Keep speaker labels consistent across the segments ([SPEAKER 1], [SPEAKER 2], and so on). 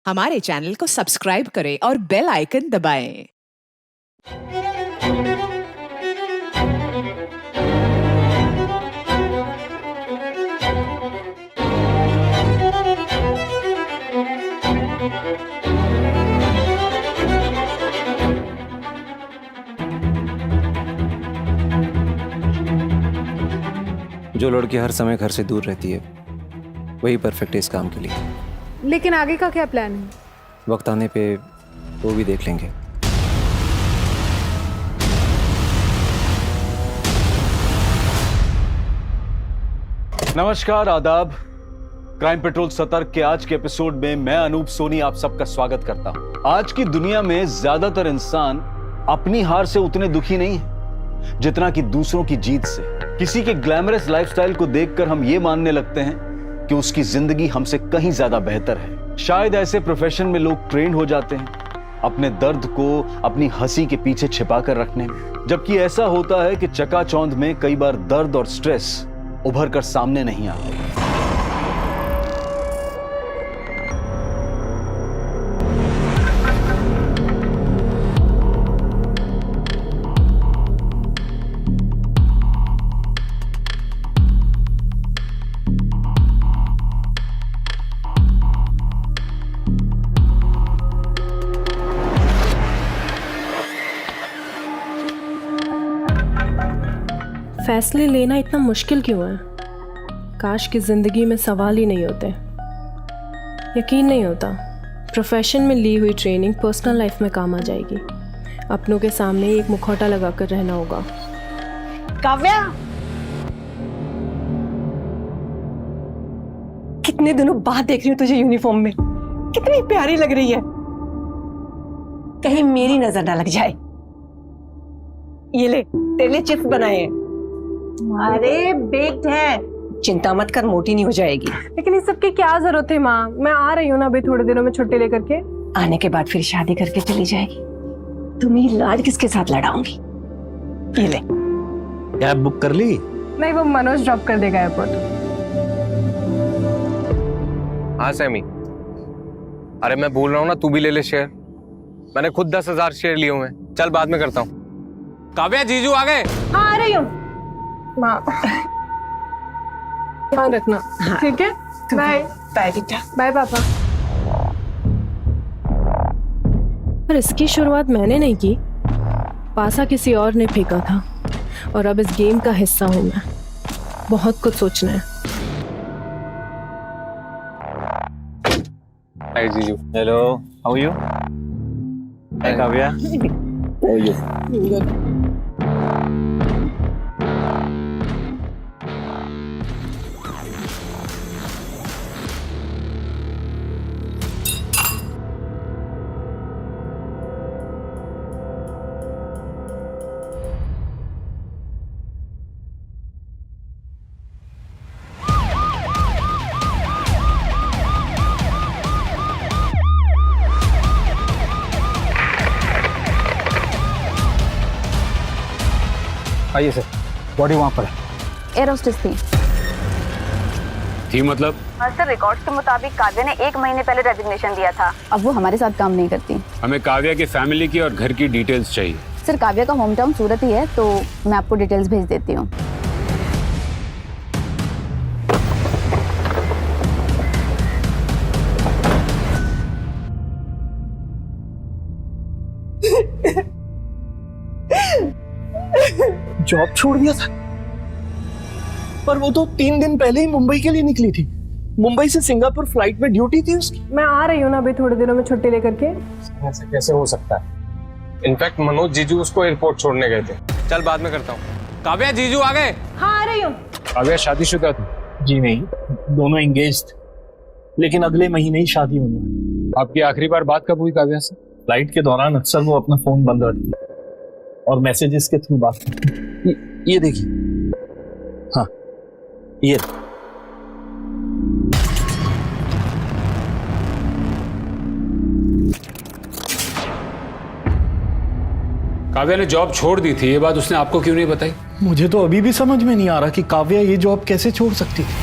[SPEAKER 1] हमारे चैनल को सब्सक्राइब करें और बेल आइकन दबाएं।
[SPEAKER 2] जो लड़की हर समय घर से दूर रहती है वही परफेक्ट है इस काम के लिए।
[SPEAKER 3] लेकिन आगे का क्या प्लान है?
[SPEAKER 2] वक्त आने पे वो भी देख लेंगे।
[SPEAKER 4] नमस्कार, आदाब। क्राइम पेट्रोल सतर्क के आज के एपिसोड में मैं अनूप सोनी आप सबका स्वागत करता हूं। आज की दुनिया में ज्यादातर इंसान अपनी हार से उतने दुखी नहीं है जितना कि दूसरों की जीत से। किसी के ग्लैमरस लाइफस्टाइल को देखकर हम ये मानने लगते हैं कि उसकी जिंदगी हमसे कहीं ज्यादा बेहतर है। शायद ऐसे प्रोफेशन में लोग ट्रेंड हो जाते हैं अपने दर्द को अपनी हंसी के पीछे छिपा कर रखने में, जबकि ऐसा होता है कि चकाचौंध में कई बार दर्द और स्ट्रेस उभर कर सामने नहीं आते।
[SPEAKER 5] फैसले लेना इतना मुश्किल क्यों है? काश की ज़िंदगी में सवाल ही नहीं होते। यकीन नहीं होता प्रोफेशन में ली हुई ट्रेनिंग पर्सनल लाइफ में काम आ जाएगी। अपनों के सामने एक मुखौटा लगाकर रहना होगा।
[SPEAKER 6] काव्या, कितने दिनों बाद देख रही हूँ तुझे यूनिफॉर्म में। कितनी प्यारी लग रही है। कहीं मेरी नजर ना लग जाए। ये ले, तेरे लिए चिप्स बनाए हैं। अरे बेक्ड है, चिंता मत कर, मोटी नहीं हो जाएगी।
[SPEAKER 3] लेकिन इस सब की क्या जरूरत है माँ? मैं आ रही हूँ ना अभी थोड़े दिनों में छुट्टी लेकर के।
[SPEAKER 6] आने के बाद फिर शादी करके चली जाएगी। तुम्हें लाड किसके साथ लड़ाऊंगी। ये ले।
[SPEAKER 7] कैब बुक कर ली?
[SPEAKER 3] नहीं, वो मनोज ड्रॉप कर देगा एयरपोर्ट।
[SPEAKER 8] हाँ सैमी, अरे मैं बोल रहा हूँ ना, तू भी ले ले शेयर। मैंने खुद 10,000 शेयर लिए हुए हैं। चल बाद में करता हूँ। काव्या, जीजू आ गए।
[SPEAKER 3] हाँ, आ रही हूँ माँ। ध्यान रखना।
[SPEAKER 6] हाँ।
[SPEAKER 3] ठीक है, बाय।
[SPEAKER 6] बाय बेटा।
[SPEAKER 3] बाय पापा।
[SPEAKER 5] पर इसकी शुरुआत मैंने नहीं की, पासा किसी और ने फेंका था और अब इस गेम का हिस्सा हूं मैं। बहुत कुछ सोचना है।
[SPEAKER 8] हाय जीजू।
[SPEAKER 7] Hello, how are you? Hi Kavya, how are you? आइए सर, बॉडी वहाँ पर है।
[SPEAKER 9] एयर होस्टेस थी
[SPEAKER 8] मतलब?
[SPEAKER 9] सर, रिकॉर्ड्स के मुताबिक काव्या ने 1 महीने पहले रेजिग्नेशन दिया था। अब वो हमारे साथ काम नहीं करती।
[SPEAKER 8] हमें काव्या की फैमिली की और घर की डिटेल्स चाहिए।
[SPEAKER 9] सर, काव्या का होम टाउन सूरत ही है, तो मैं आपको डिटेल्स भेज देती हूँ।
[SPEAKER 7] जॉब छोड़ दिया था, पर वो तो 3 दिन पहले ही मुंबई के लिए निकली थी। मुंबई से सिंगापुर फ्लाइट में ड्यूटी थी उसकी।
[SPEAKER 3] मैं आ रही हूँ ना अभी थोड़े दिनों में छुट्टी लेकर के।
[SPEAKER 7] ऐसे कैसे हो सकता है?
[SPEAKER 8] इनफैक्ट मनोज जीजू उसको एयरपोर्ट छोड़ने गए थे। चल बाद में करता हूँ। काव्या, जीजू आ गए।
[SPEAKER 3] हाँ, आ रही हूँ।
[SPEAKER 8] काव्या शादीशुदा थी?
[SPEAKER 7] जी नहीं, दोनों एंगेज थे, लेकिन अगले महीने ही शादी होने वाली।
[SPEAKER 8] आपकी आखिरी बार बात कब हुई काव्या से?
[SPEAKER 7] फ्लाइट के दौरान अक्सर वो अपना फोन बंद रखती और मैसेजेस के थ्रू बात करती। ये देखिए, हाँ ये
[SPEAKER 10] काव्या ने जॉब छोड़ दी थी, ये बात उसने आपको क्यों नहीं बताई?
[SPEAKER 7] मुझे तो अभी भी समझ में नहीं आ रहा कि काव्या ये जॉब कैसे छोड़ सकती थी।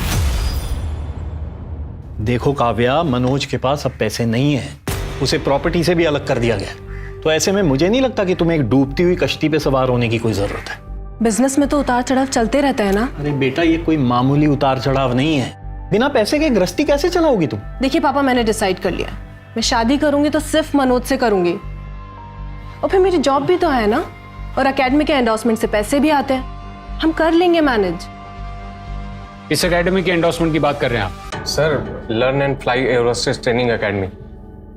[SPEAKER 7] देखो काव्या, मनोज के पास अब पैसे नहीं है, उसे प्रॉपर्टी से भी अलग कर दिया गया। तो ऐसे में मुझे नहीं लगता कि तुम्हें एक डूबती हुई कश्ती पे सवार होने की कोई जरूरत है।
[SPEAKER 5] बिजनेस में तो उतार चढ़ाव चलते रहते हैं ना।
[SPEAKER 7] अरे बेटा, ये कोई मामूली उतार चढ़ाव नहीं है। बिना पैसे के गृहस्थी कैसे चलाओगी तुम?
[SPEAKER 5] देखिए पापा, मैंने डिसाइड कर लिया, मैं शादी करूंगी तो सिर्फ मनोज से करूंगी। और फिर मेरी जॉब भी तो है ना, और एकेडमी के एंडोर्समेंट से पैसे भी आते हैं, हम कर लेंगे मैनेज।
[SPEAKER 10] इस एकेडमी के एंडोर्समेंट की बात कर रहे हैं आप?
[SPEAKER 8] Sir, learn and fly एरोस्टेस training academy,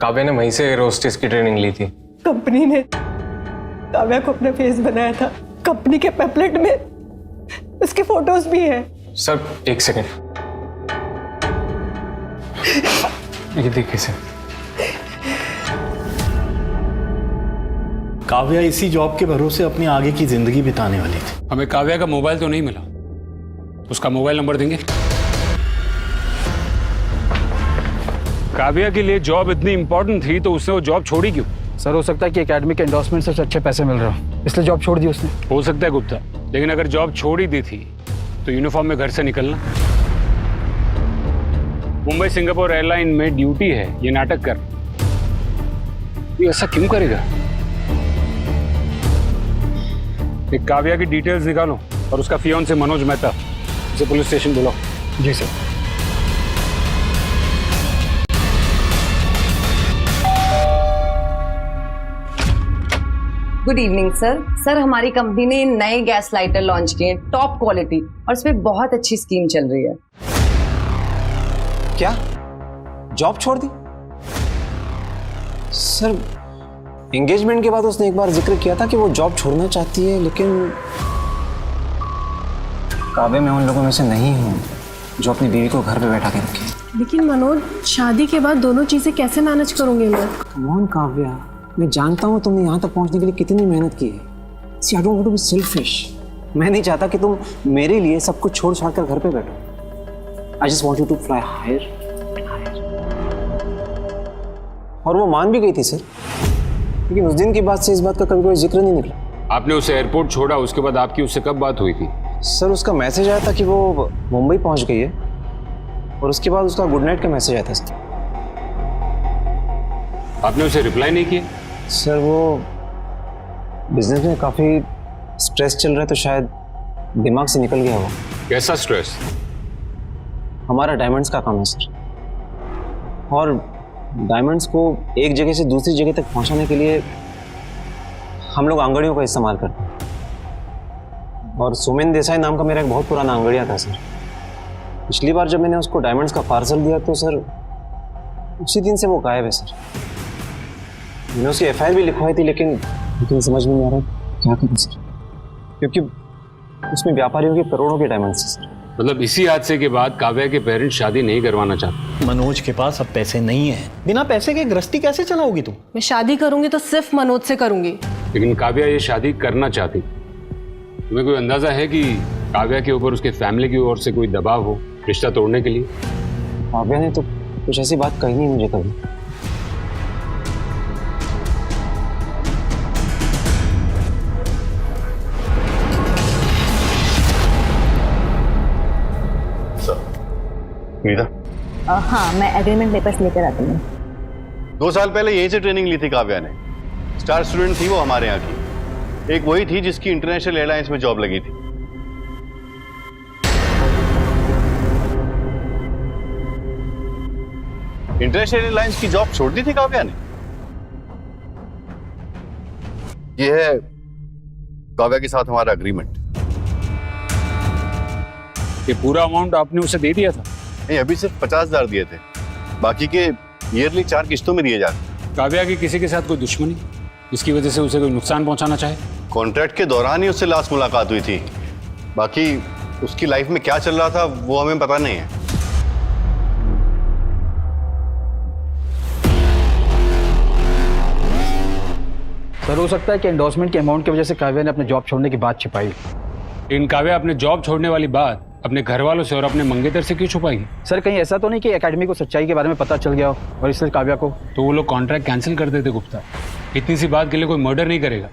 [SPEAKER 8] Kavya ने वहीं से एरोस्टेस की ट्रेनिंग ली थी।
[SPEAKER 6] कंपनी ने काव्या को अपना फेस बनाया था, कंपनी के पैम्फलेट में उसके फोटोज भी हैं।
[SPEAKER 8] सर एक सेकेंड, ये देखिए सर।
[SPEAKER 7] काव्या इसी जॉब के भरोसे अपनी आगे की जिंदगी बिताने वाली थी।
[SPEAKER 10] हमें काव्या का मोबाइल तो नहीं मिला, उसका मोबाइल नंबर देंगे? काव्या के लिए जॉब इतनी इंपॉर्टेंट थी तो उसने वो जॉब छोड़ी क्यों?
[SPEAKER 11] सर, हो सकता है कि एकेडमी के एंडोर्समेंट से अच्छे पैसे मिल रहे हो, इसलिए जॉब छोड़ दी उसने।
[SPEAKER 10] हो सकता है गुप्ता, लेकिन अगर जॉब छोड़ ही दी थी तो यूनिफॉर्म में घर से निकलना। मुंबई सिंगापुर एयरलाइन में ड्यूटी है, ये नाटक कर, ये ऐसा क्यों करेगा? एक काव्या की डिटेल्स निकालो और उसका फियांसे मनोज मेहता, उसे पुलिस स्टेशन बुलाओ।
[SPEAKER 11] जी sir.
[SPEAKER 12] Good evening sir. Sir, हमारी कंपनी ने नए गैस लाइटर लॉन्च किए हैं, टॉप क्वालिटी, और इसमें बहुत अच्छी स्कीम चल रही है।
[SPEAKER 2] क्या जॉब छोड़ दी? सर, एंगेजमेंट के बाद उसने एक बार जिक्र किया था कि वो जॉब छोड़ना चाहती है, लेकिन काव्या, मैं उन लोगों में से नहीं हूँ जो अपनी बीवी को घर पे बैठा के रखे।
[SPEAKER 5] लेकिन मनोज, शादी के बाद दोनों चीजें कैसे मैनेज करूंगी मैं?
[SPEAKER 2] कौन काव्या, मैं जानता हूँ तुमने यहाँ तक पहुँचने के लिए कितनी मेहनत की है। See, I don't want to be selfish. मैं नहीं चाहता कि तुम मेरे लिए सब कुछ छोड़ छाड़ कर घर पे बैठो। I just want you to fly higher and higher. और वो मान भी गई थी सर, लेकिन उस दिन के बाद से इस बात का कभी कोई जिक्र नहीं निकला।
[SPEAKER 10] आपने उसे एयरपोर्ट छोड़ा, उसके बाद आपकी उससे कब बात हुई थी?
[SPEAKER 2] सर, उसका मैसेज आया था कि वो मुंबई पहुंच गई है, और उसके बाद उसका गुड नाइट का मैसेज आया था सर।
[SPEAKER 10] आपने उसे रिप्लाई नहीं किया?
[SPEAKER 2] सर, वो बिजनेस में काफ़ी स्ट्रेस चल रहा है, तो शायद दिमाग से निकल गया वो।
[SPEAKER 10] कैसा स्ट्रेस?
[SPEAKER 2] हमारा डायमंड्स का काम है सर, और डायमंड्स को एक जगह से दूसरी जगह तक पहुंचाने के लिए हम लोग आंगड़ियों का इस्तेमाल करते हैं। और सुमेन देसाई नाम का मेरा एक बहुत पुराना आंगड़िया था सर। पिछली बार जब मैंने उसको डायमंड्स का पार्सल दिया तो सर उसी दिन से वो गायब है सर। मैंने उसकी FIR भी लिखवाई थी, लेकिन समझ में नहीं आ रहा क्या करूं सर, क्योंकि उसमें व्यापारियों के करोड़ों के डायमंड्स हैं सर।
[SPEAKER 10] मतलब इसी हादसे के बाद काव्या के पेरेंट्स शादी नहीं करवाना चाहते?
[SPEAKER 7] मनोज के पास अब पैसे नहीं है, बिना पैसे के गृहस्थी कैसे चलाओगी तुम?
[SPEAKER 5] मैं शादी करूंगी तो सिर्फ मनोज से करूंगी।
[SPEAKER 10] लेकिन काव्या ये शादी करना चाहती, तुम्हें कोई अंदाजा है कि काव्या के ऊपर उसके फैमिली की ओर से कोई दबाव हो रिश्ता तोड़ने के लिए?
[SPEAKER 2] काव्या ने तो कुछ ऐसी बात कही नहीं मुझे कभी।
[SPEAKER 9] हाँ, मैं एग्रीमेंट पेपर्स लेकर आती हूँ।
[SPEAKER 13] 2 साल पहले यहीं से ट्रेनिंग ली थी काव्या ने। स्टार स्टूडेंट थी वो हमारे यहाँ की। एक वही थी जिसकी इंटरनेशनल एयरलाइंस में जॉब लगी थी। इंटरनेशनल एयरलाइंस की जॉब छोड़ दी थी काव्या ने। यह है काव्या के साथ हमारा एग्रीमेंट।
[SPEAKER 10] ये पूरा अमाउंट आपने उसे दे दिया था?
[SPEAKER 13] नहीं, अभी सिर्फ 50,000 दिए थे, बाकी के ईयरली 4 किस्तों में दिए जाते।
[SPEAKER 10] काव्या की किसी के साथ कोई दुश्मनी जिसकी वजह से उसे कोई नुकसान पहुंचाना चाहे?
[SPEAKER 13] कॉन्ट्रैक्ट के दौरान ही उससे लास्ट मुलाकात हुई थी, बाकी उसकी लाइफ में क्या चल रहा था वो हमें पता नहीं है।
[SPEAKER 11] सर, हो सकता है कि एंडोर्समेंट के अमाउंट की वजह से काव्या ने अपने जॉब छोड़ने की बात छिपाई।
[SPEAKER 10] लेकिन काव्या अपने जॉब छोड़ने वाली बात अपने घर वालों से और अपने मंगेतर से क्यों छुपाई?
[SPEAKER 11] सर, कहीं ऐसा तो नहीं कि एकेडमी को सच्चाई के बारे में पता चल गया हो और इसलिए काव्या को?
[SPEAKER 10] तो वो लोग कॉन्ट्रैक्ट कैंसिल कर देते गुप्ता। इतनी सी बात के लिए कोई मर्डर नहीं करेगा।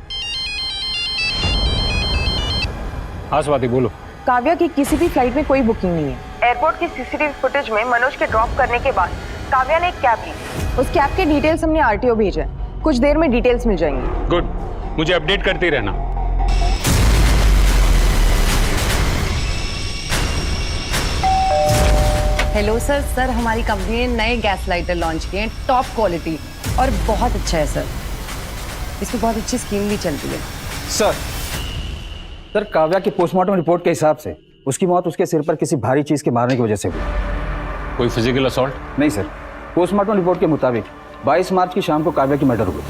[SPEAKER 10] हाँ स्वाति, बोलो।
[SPEAKER 12] काव्या की किसी भी फ्लाइट में कोई बुकिंग नहीं है।
[SPEAKER 3] एयरपोर्ट की सीसीटीवी फुटेज में मनोज के ड्रॉप करने के बाद काव्या ने एक कैब ली। उस कैब के डिटेल्स हमने आरटीओ भेजा है, कुछ देर में डिटेल्स मिल जाएंगी।
[SPEAKER 10] गुड, मुझे अपडेट करते रहना।
[SPEAKER 12] हेलो सर, हमारी कंपनी ने नए गैस लाइटर लॉन्च किए हैं, टॉप क्वालिटी और बहुत अच्छा है सर। इसमें बहुत अच्छी स्कीम भी चलती है।
[SPEAKER 11] सर काव्या की पोस्टमार्टम रिपोर्ट के हिसाब से उसकी मौत उसके सिर पर किसी भारी चीज के मारने की वजह से हुई।
[SPEAKER 10] कोई फिजिकल असॉल्ट?
[SPEAKER 11] नहीं सर, पोस्टमार्टम रिपोर्ट के मुताबिक 22 मार्च की शाम को काव्या की मर्डर हुई।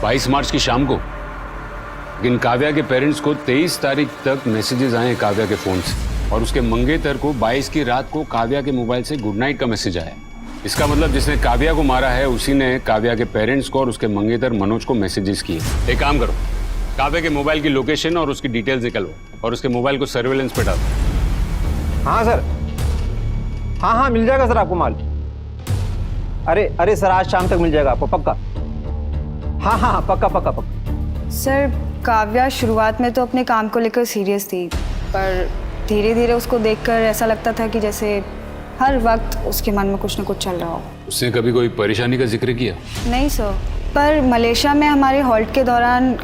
[SPEAKER 10] 22 मार्च की शाम को? लेकिन काव्या के पेरेंट्स को 23 तारीख तक मैसेजेस आए काव्या के फोन से, और उसके मंगेतर को 22 की रात को काव्या के मोबाइल से गुड नाइट का मैसेज आया। इसका मतलब जिसने काव्या को मारा है उसी ने काव्या के पेरेंट्स को और उसके मंगेतर मनोज को मैसेजेस किए। एक काम करो, काव्या के मोबाइल की लोकेशन और उसकी डिटेल्स निकलवाओ और उसके मोबाइल को सर्वेलेंस पे डालो।
[SPEAKER 2] हाँ सर, हाँ मिल जाएगा सर आपको माल। अरे सर आज शाम तक मिल जाएगा आपको पक्का। हाँ पक्का।
[SPEAKER 9] सर काव्या शुरुआत में तो अपने काम को लेकर सीरियस थी, पर धीरे धीरे उसको देखकर ऐसा लगता था कि जैसे हर वक्त उसके मन में कुछ न कुछ चल रहा हो।
[SPEAKER 10] उसने कभी कोई परेशानी का जिक्र किया?
[SPEAKER 9] नहीं सर, पर मलेशिया में हमारे हॉल्ट के दौरान।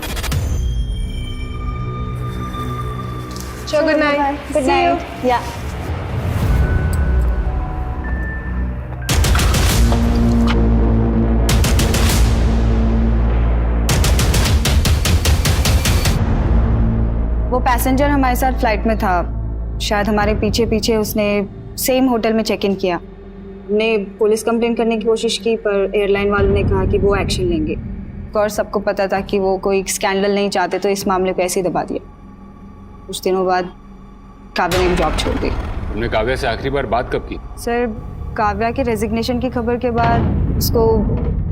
[SPEAKER 3] Good night.
[SPEAKER 9] Good night. या वो पैसेंजर हमारे साथ फ्लाइट में था, शायद हमारे पीछे उसने सेम होटल में चेक इन किया। हमने पुलिस कंप्लेंट करने की कोशिश की, पर एयरलाइन वालों ने कहा कि वो एक्शन लेंगे। और सबको पता था कि वो कोई स्कैंडल नहीं चाहते, तो इस मामले को ऐसे ही दबा दिया। कुछ दिनों बाद काव्या ने जॉब छोड़ दी।
[SPEAKER 10] तुमने काव्या से आखिरी बार बात कब की?
[SPEAKER 9] सर काव्या के रेजिग्नेशन की खबर के बाद उसको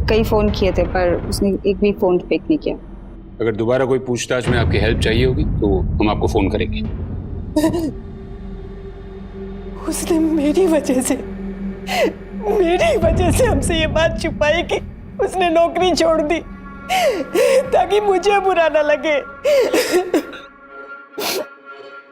[SPEAKER 9] कई फ़ोन किए थे, पर उसने एक भी फ़ोन पिक नहीं किया।
[SPEAKER 10] अगर दोबारा कोई पूछताछ में आपकी हेल्प चाहिए होगी तो हम आपको फोन करेंगे।
[SPEAKER 6] उसने मेरी वजह से हमसे ये बात छुपाई कि उसने नौकरी छोड़ दी, ताकि मुझे बुरा ना लगे।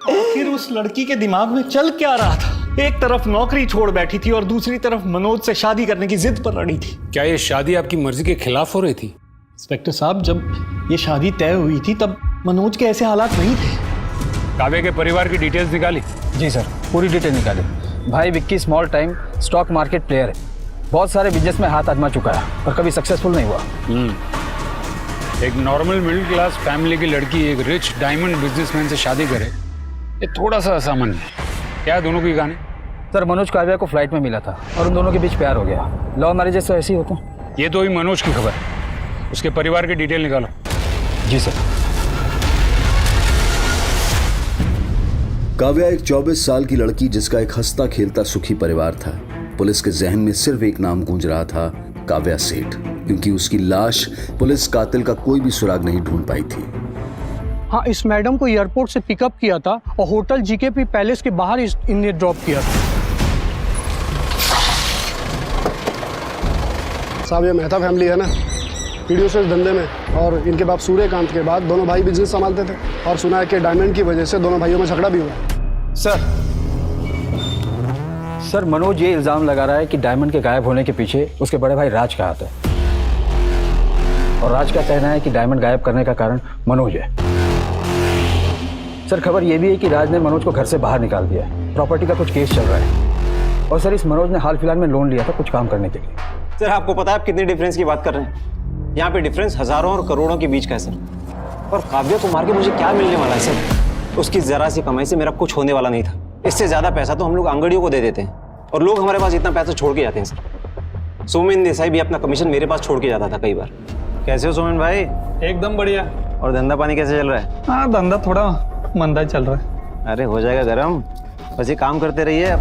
[SPEAKER 7] आखिर उस लड़की के दिमाग में चल क्या रहा था? एक तरफ नौकरी छोड़ बैठी थी और दूसरी तरफ मनोज से शादी करने की जिद पर अड़ी थी।
[SPEAKER 10] क्या ये शादी आपकी मर्जी के खिलाफ हो रही थी?
[SPEAKER 7] इंस्पेक्टर साहब, जब ये शादी तय हुई थी तब मनोज के ऐसे हालात नहीं थे।
[SPEAKER 10] काव्या के परिवार की डिटेल्स निकाली?
[SPEAKER 11] जी सर, पूरी डिटेल निकाली। भाई Vicky small time stock market player है, बहुत सारे बिजनेस में हाथ आजमा चुका है पर कभी सक्सेसफुल नहीं हुआ।
[SPEAKER 10] एक नॉर्मल मिडिल क्लास फैमिली की लड़की एक रिच डायमंड बिजनेसमैन से शादी करे, ये थोड़ा सा असामान्य है। क्या दोनों की कहानी?
[SPEAKER 11] सर मनोज काव्या को फ्लाइट में मिला था और उन दोनों के बीच प्यार हो गया। लव मैरिजेस तो ऐसे ही होते हैं।
[SPEAKER 10] ये तो ही मनोज की खबर है, उसके परिवार की डिटेल निकालो।
[SPEAKER 11] जी सर।
[SPEAKER 14] काव्या एक 24 साल की लड़की जिसका एक हंसता खेलता सुखी परिवार था। पुलिस के जहन में सिर्फ एक नाम गूंज रहा था, काव्या सेठ, क्योंकि उसकी लाश पुलिस कातिल का कोई भी सुराग नहीं ढूंढ पाई थी।
[SPEAKER 15] हाँ, इस मैडम को एयरपोर्ट से पिकअप किया था और होटल जीकेपी पैलेस के बाहर इन्हें ड्रॉप किया था।
[SPEAKER 16] साहब ये मेहता फैमिली है ना, वीडियो से इस धंधे में, और इनके बाप सूर्यकांत के बाद दोनों भाई बिजनेस संभालते थे और सुना है कि डायमंड की वजह से दोनों भाइयों में झगड़ा भी हुआ।
[SPEAKER 11] सर मनोज ये इल्जाम लगा रहा है कि डायमंड के गायब होने के पीछे उसके बड़े भाई राज का हाथ है, और राज का कहना है कि डायमंड गायब करने का कारण मनोज है। सर खबर यह भी है कि राज ने मनोज को घर से बाहर निकाल दिया है। प्रॉपर्टी का कुछ केस चल रहा है, और सर इस मनोज ने हाल फिलहाल में लोन लिया था कुछ काम करने के लिए।
[SPEAKER 2] सर आपको पता है आप कितनी डिफरेंस की बात कर रहे हैं? यहाँ पे डिफरेंस हजारों और करोड़ों के बीच का है सर। और काव्या को मार के मुझे क्या मिलने वाला है सर? उसकी जरा सी कमाई से मेरा कुछ होने वाला नहीं था। इससे ज्यादा पैसा तो हम लोग अंगड़ियों को दे देते हैं, और लोग हमारे पास इतना पैसा छोड़ के जाते हैं सर। सोमेन देसाई भी अपना कमीशन मेरे पास छोड़ के जाता था कई बार। कैसे हो सोमेन भाई?
[SPEAKER 7] एकदम बढ़िया।
[SPEAKER 2] और धंधा पानी कैसे चल रहा है?
[SPEAKER 7] हाँ धंधा थोड़ा मंदा चल रहा है।
[SPEAKER 2] अरे हो जाएगा गरम, बस ये काम करते रहिए आप।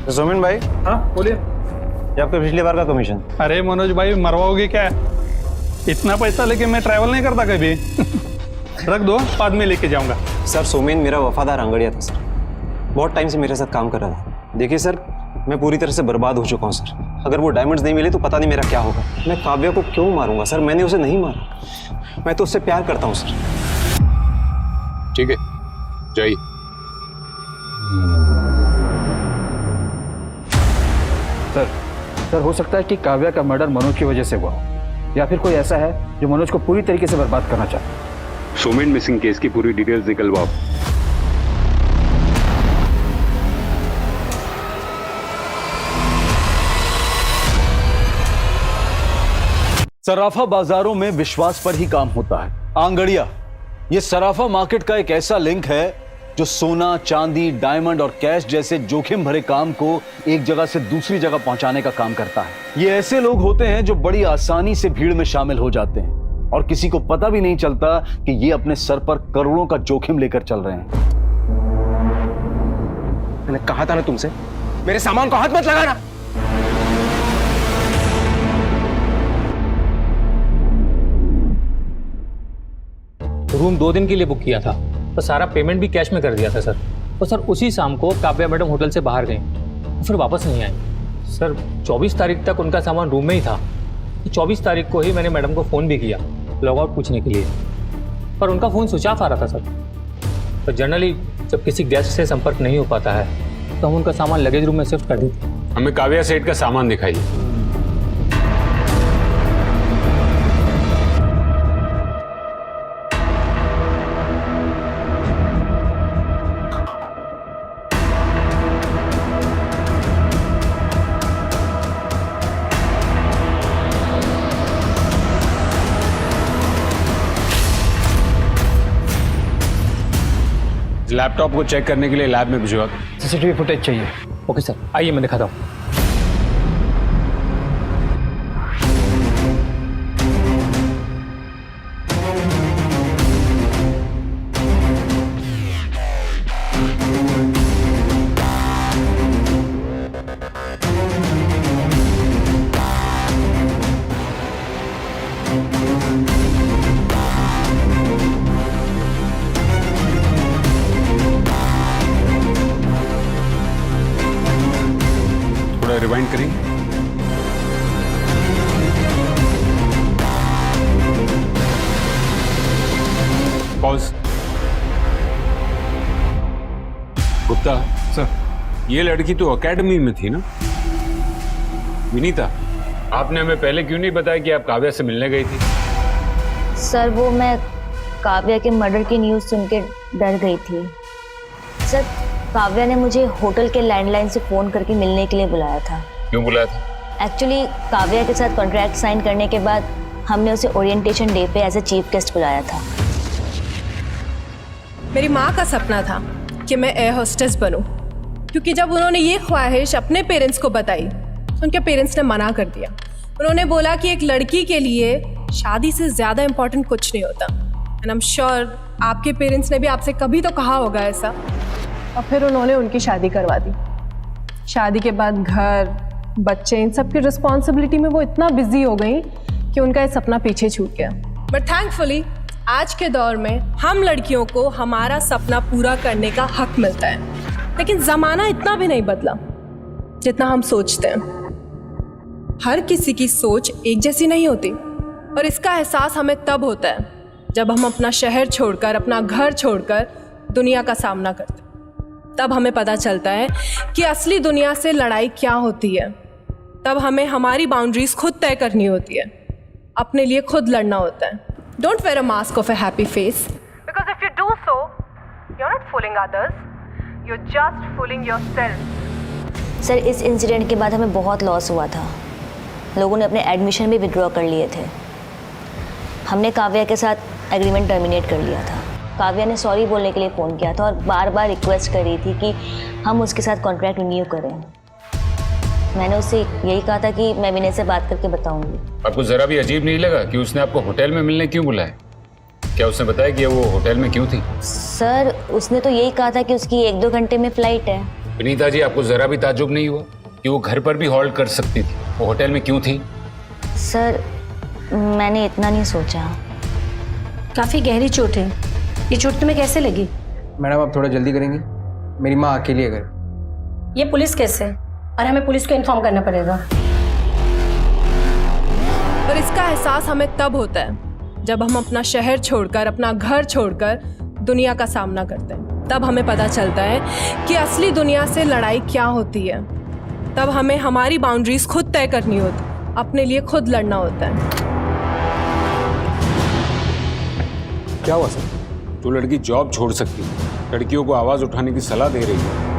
[SPEAKER 2] तो सोमेन भाई।
[SPEAKER 7] हाँ बोलिए।
[SPEAKER 2] ये आपका पिछली बार का कमीशन।
[SPEAKER 7] अरे मनोज भाई मरवाओगे क्या? इतना पैसा लेके मैं ट्रैवल नहीं करता कभी। रख दो, बाद में लेके जाऊंगा।
[SPEAKER 2] सर सोमेन मेरा वफादार अंगड़िया था सर, बहुत टाइम से मेरे साथ काम कर रहा था। देखिए सर, मैं पूरी तरह से बर्बाद हो चुका हूँ सर। अगर वो डायमंड्स नहीं मिले तो पता नहीं मेरा क्या होगा। मैं काव्या को क्यों मारूंगा सर? मैंने उसे नहीं मारा, मैं तो उससे प्यार करता हूँ सर।
[SPEAKER 10] ठीक है, जाइए।
[SPEAKER 11] सर हो सकता है कि काव्या का मर्डर मनोज की वजह से हुआ हो, या फिर कोई ऐसा है जो मनोज को पूरी तरीके से बर्बाद करना चाहता है।
[SPEAKER 10] सोमेन मिसिंग केस की पूरी डिटेल्स निकलवाओ।
[SPEAKER 4] सराफा बाजारों में विश्वास पर ही काम होता है। आंगड़िया, ये सराफा मार्केट का एक ऐसा लिंक है जो सोना, चांदी, डायमंड और कैश जैसे जोखिम भरे काम को एक जगह से दूसरी जगह पहुंचाने का काम करता है। ये ऐसे लोग होते हैं जो बड़ी आसानी से भीड़ में शामिल हो जाते हैं और किसी को पता भी नहीं चलता कि ये अपने सर पर करोड़ों का जोखिम लेकर चल रहे हैं।
[SPEAKER 8] मैंने कहा था ना तुमसे, मेरे सामान को हाथ मत लगाना।
[SPEAKER 17] रूम 2 दिन के लिए बुक किया था, तो सारा पेमेंट भी कैश में कर दिया था सर। और सर उसी शाम को काव्या मैडम होटल से बाहर गई, फिर वापस नहीं आई सर। 24 तारीख तक उनका सामान रूम में ही था। 24 तारीख को ही मैंने मैडम को फ़ोन भी किया लॉग आउट पूछने के लिए, पर उनका फ़ोन स्विच ऑफ आ रहा था सर। तो जनरली जब किसी गेस्ट से संपर्क नहीं हो पाता है तो हम उनका सामान लगेज रूम में शिफ्ट कर देते हैं।
[SPEAKER 10] हमें काव्या सेठ का सामान दिखाइए। लैपटॉप को चेक करने के लिए लैब में भिजवा।
[SPEAKER 11] सीसीटीवी फुटेज चाहिए।
[SPEAKER 17] ओके सर, आइए मैं दिखाता हूँ।
[SPEAKER 10] रिवाइंड करें। पॉज। गुप्ता सर, ये लड़की तो एकेडमी में थी ना? विनीता, आपने हमें पहले क्यों नहीं बताया कि आप काव्या से मिलने गई थी?
[SPEAKER 9] सर वो मैं काव्या के मर्डर की न्यूज़ सुन के डर गई थी सर। काव्या ने मुझे होटल के लैंडलाइन से फ़ोन करके मिलने के लिए बुलाया था।
[SPEAKER 10] क्यों बुलाया था?
[SPEAKER 9] एक्चुअली काव्या के साथ कॉन्ट्रैक्ट साइन करने के बाद हमने उसे ओरिएंटेशन डे पे एज ए चीफ गेस्ट बुलाया था।
[SPEAKER 5] मेरी माँ का सपना था कि मैं एयर होस्टेस बनूं, क्योंकि जब उन्होंने ये ख्वाहिश अपने पेरेंट्स को बताई तो उनके पेरेंट्स ने मना कर दिया। उन्होंने बोला कि एक लड़की के लिए शादी से ज़्यादा इम्पोर्टेंट कुछ नहीं होता। एंड आई एम श्योर आपके पेरेंट्स ने भी आपसे कभी तो कहा होगा ऐसा। और फिर उन्होंने उनकी शादी करवा दी। शादी के बाद घर, बच्चे, इन सब की रिस्पॉन्सिबिलिटी में वो इतना बिजी हो गई कि उनका ये सपना पीछे छूट गया। बट थैंकफुली आज के दौर में हम लड़कियों को हमारा सपना पूरा करने का हक मिलता है। लेकिन ज़माना इतना भी नहीं बदला जितना हम सोचते हैं। हर किसी की सोच एक जैसी नहीं होती, और इसका एहसास हमें तब होता है जब हम अपना शहर छोड़कर, अपना घर छोड़कर दुनिया का सामना करते हैं। तब हमें पता चलता है कि असली दुनिया से लड़ाई क्या होती है। तब हमें हमारी बाउंड्रीज खुद तय करनी होती है, अपने लिए खुद लड़ना होता है। Don't wear a mask of a happy face,
[SPEAKER 3] because if you do so you are not fooling others, you are just fooling yourself.
[SPEAKER 9] Sir इस इंसिडेंट के बाद हमें बहुत लॉस हुआ था। लोगों ने अपने एडमिशन भी विड्रॉ कर लिए थे। हमने काव्या के साथ एग्रीमेंट टर्मिनेट कर लिया था। काव्या ने सॉरी बोलने के लिए फ़ोन किया था और बार बार रिक्वेस्ट कर रही थी कि हम उसके साथ कॉन्ट्रैक्ट रिन्यू करें। मैंने उससे यही कहा था कि मैं विनय से बात करके बताऊंगी।
[SPEAKER 10] आपको जरा भी अजीब नहीं लगा कि उसने आपको होटल में मिलने क्यों बुलाया? क्या उसने बताया कि वो होटल में क्यों थी?
[SPEAKER 9] सर उसने तो यही कहा था कि उसकी 1-2 घंटे में फ्लाइट है।
[SPEAKER 10] विनीता जी, आपको जरा भी ताज्जुब नहीं हुआ कि वो घर पर भी हॉल्ट कर सकती थी? वो होटल में क्यों थी?
[SPEAKER 9] सर मैंने इतना नहीं सोचा।
[SPEAKER 6] काफ़ी गहरी चोट है, ये चोट तुम्हें कैसे लगी?
[SPEAKER 11] मैडम आप थोड़ा जल्दी करेंगे, मेरी माँ अकेली है घर।
[SPEAKER 6] ये पुलिस कैसे? और हमें पुलिस को इन्फॉर्म करना पड़ेगा।
[SPEAKER 5] और इसका एहसास हमें तब होता है जब हम अपना शहर छोड़कर, अपना घर छोड़कर दुनिया का सामना करते हैं। तब हमें पता चलता है कि असली दुनिया से लड़ाई क्या होती है। तब हमें हमारी बाउंड्रीज खुद तय करनी होती, अपने लिए खुद लड़ना होता है।
[SPEAKER 11] क्या हुआ सर?
[SPEAKER 10] तो लड़की जॉब छोड़ सकती है, लड़कियों को आवाज उठाने की सलाह दे रही है।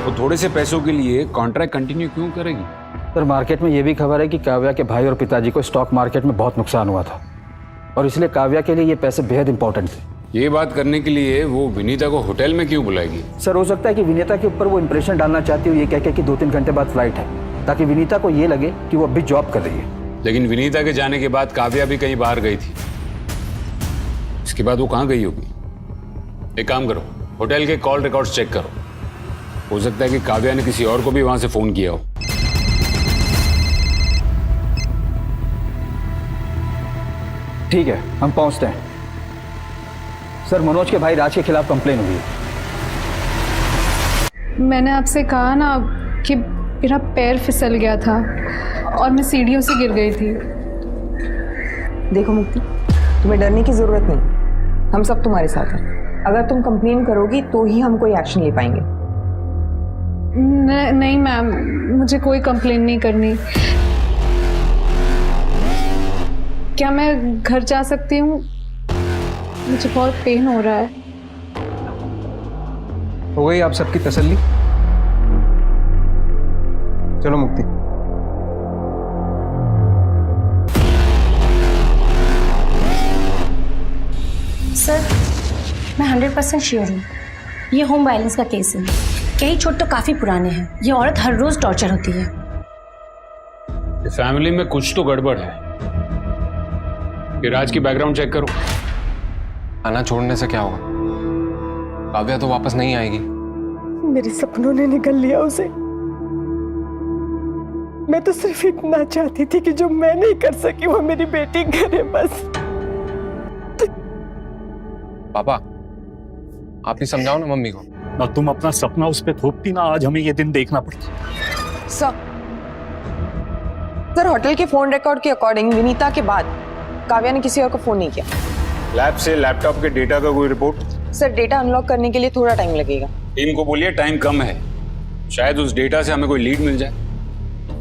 [SPEAKER 10] वो थोड़े से पैसों के लिए कॉन्ट्रैक्ट कंटिन्यू क्यों करेगी?
[SPEAKER 11] सर मार्केट में ये भी खबर है कि काव्या के भाई और पिताजी को स्टॉक मार्केट में बहुत नुकसान हुआ था और इसलिए काव्या के लिए ये पैसे बेहद इंपॉर्टेंट थे।
[SPEAKER 10] ये बात करने के लिए वो विनीता को होटल में क्यों बुलाएगी?
[SPEAKER 11] सर हो सकता है कि विनीता के ऊपर वो इंप्रेशन डालना चाहती हो, ये कह के कि 2-3 घंटे बाद फ्लाइट है, ताकि विनीता को ये लगे कि वो अभी जॉब कर रही है।
[SPEAKER 10] लेकिन विनीता के जाने के बाद काव्या भी कहीं बाहर गई थी। इसके बाद वो कहाँ गई होगी? एक काम करो, होटल के कॉल रिकॉर्ड्स चेक करो। हो सकता है कि काव्या ने किसी और को भी वहां से फोन किया हो।
[SPEAKER 11] ठीक है, हम पहुंचते हैं। सर मनोज के भाई राज के खिलाफ कंप्लेन हुई है।
[SPEAKER 18] मैंने आपसे कहा ना कि मेरा पैर फिसल गया था और मैं सीढ़ियों से गिर गई थी।
[SPEAKER 3] देखो मुक्ति, तुम्हें डरने की जरूरत नहीं, हम सब तुम्हारे साथ हैं। अगर तुम कंप्लेन करोगी तो ही हम कोई एक्शन ले पाएंगे।
[SPEAKER 18] नहीं मैम, मुझे कोई कंप्लेन नहीं करनी। क्या मैं घर जा सकती हूँ? मुझे बहुत पेन हो रहा है।
[SPEAKER 11] हो गई आप सबकी तसल्ली? चलो मुक्ति।
[SPEAKER 6] सर मैं 100% श्योर हूँ ये होम वायलेंस का केस है। कई चोट तो काफी पुराने हैं। ये औरत हर रोज टॉर्चर होती है।
[SPEAKER 10] फैमिली में कुछ तो गड़बड़ है। ये राज की बैकग्राउंड चेक करो।
[SPEAKER 8] आना छोड़ने से क्या होगा? काव्या तो वापस नहीं आएगी।
[SPEAKER 6] मेरे सपनों ने निकल लिया उसे। मैं तो सिर्फ इतना चाहती थी कि जो मैं नहीं कर सकी वो मेरी बेटी करे बस।
[SPEAKER 8] पापा आप ही समझाओ ना मम्मी को।
[SPEAKER 7] ना तुम अपना सपना उस पे थोपती, ना आज हमें ये दिन देखना पड़ता।
[SPEAKER 3] सर होटल के फोन रिकॉर्ड के अकॉर्डिंग विनीता के बाद काव्या ने किसी और को फोन नहीं किया।
[SPEAKER 10] लैब से लैपटॉप के डेटा का कोई रिपोर्ट?
[SPEAKER 3] सर डेटा अनलॉक करने के लिए थोड़ा टाइम लगेगा।
[SPEAKER 10] टीम को बोलिए टाइम कम है, शायद उस डेटा से हमें कोई लीड मिल जाए।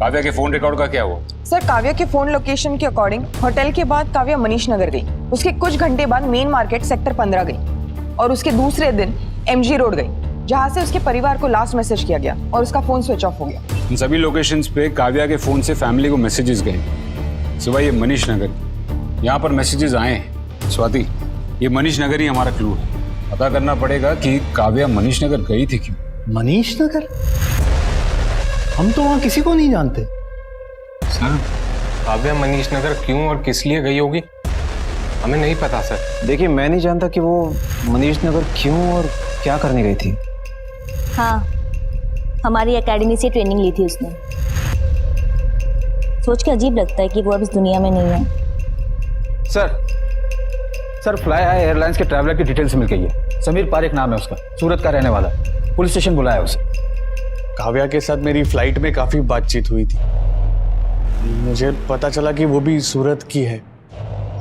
[SPEAKER 10] काव्या के फोन रिकॉर्ड का क्या हुआ?
[SPEAKER 3] सर काव्या के फोन लोकेशन के अकॉर्डिंग होटल के बाद काव्या मनीष नगर गई, उसके कुछ घंटे बाद मेन मार्केट सेक्टर 15 गई और उसके दूसरे दिन MG रोड गई, जहां से उसके परिवार को लास्ट मैसेज किया गया और उसका फोन स्विच ऑफ हो गया।
[SPEAKER 10] इन सभी लोकेशंस पे काव्या के फोन से फैमिली को मैसेजेस गए, सिवाय ये मनीष नगर। यहाँ पर मैसेजेस आए हैं। स्वाति, ये मनीष नगर ही हमारा क्लू है। पता करना पड़ेगा कि काव्या मनीष नगर गई थी क्यों।
[SPEAKER 15] मनीष नगर? हम तो वहां किसी को नहीं जानते।
[SPEAKER 8] सर काव्या मनीष नगर क्यों और किस लिए गई होगी हमें नहीं पता सर।
[SPEAKER 2] देखिए मैं नहीं जानता कि वो मनीष नगर क्यों और क्या करने गई थी।
[SPEAKER 19] हाँ, हमारी एकेडमी से ट्रेनिंग ली थी उसने। सोच के अजीब लगता है कि वो अब इस दुनिया में नहीं है।
[SPEAKER 11] सर फ्लाई हाई एयरलाइंस के ट्रैवलर की डिटेल्स मिल गई है। समीर पारेख नाम है उसका, सूरत का रहने वाला। पुलिस स्टेशन बुलाया उसे।
[SPEAKER 16] काव्या के साथ मेरी फ्लाइट में काफ़ी बातचीत हुई थी। मुझे पता चला कि वो भी सूरत की है।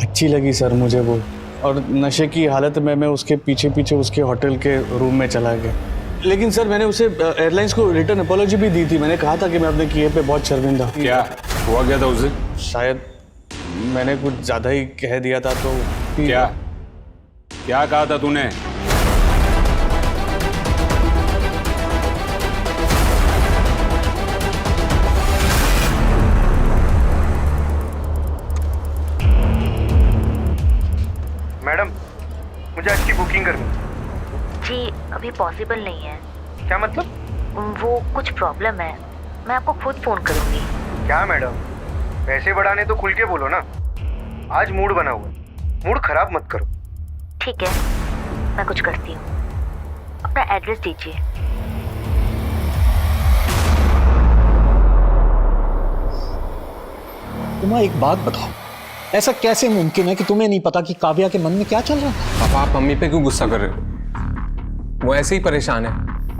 [SPEAKER 16] अच्छी लगी सर मुझे वो, और नशे की हालत में मैं उसके पीछे पीछे उसके होटल के रूम में चला गया। लेकिन सर मैंने उसे एयरलाइंस को रिटर्न अपॉलॉजी भी दी थी। मैंने कहा था कि मैं अपने किए पे बहुत शर्मिंदा।
[SPEAKER 10] क्या हुआ क्या था उसे?
[SPEAKER 16] शायद मैंने कुछ ज़्यादा ही कह दिया था तो।
[SPEAKER 10] क्या कहा था तूने?
[SPEAKER 20] मैडम मुझे आज की बुकिंग करनी।
[SPEAKER 19] जी अभी पॉसिबल नहीं है।
[SPEAKER 20] क्या मतलब?
[SPEAKER 19] वो कुछ प्रॉब्लम है, मैं आपको खुद फोन करूंगी।
[SPEAKER 20] क्या मैडम, पैसे बढ़ाने तो खुल के बोलो ना। आज मूड बना हुआ है, मूड खराब मत करो।
[SPEAKER 19] ठीक है, मैं कुछ करती हूँ। अपना एड्रेस दीजिए।
[SPEAKER 15] तुम एक बात बताओ, ऐसा कैसे मुमकिन है कि तुम्हें नहीं पता कि काव्या के मन में क्या चल रहा है?
[SPEAKER 8] पापा आप मम्मी पे क्यों गुस्सा कर रहे हो? वो ऐसे ही परेशान है।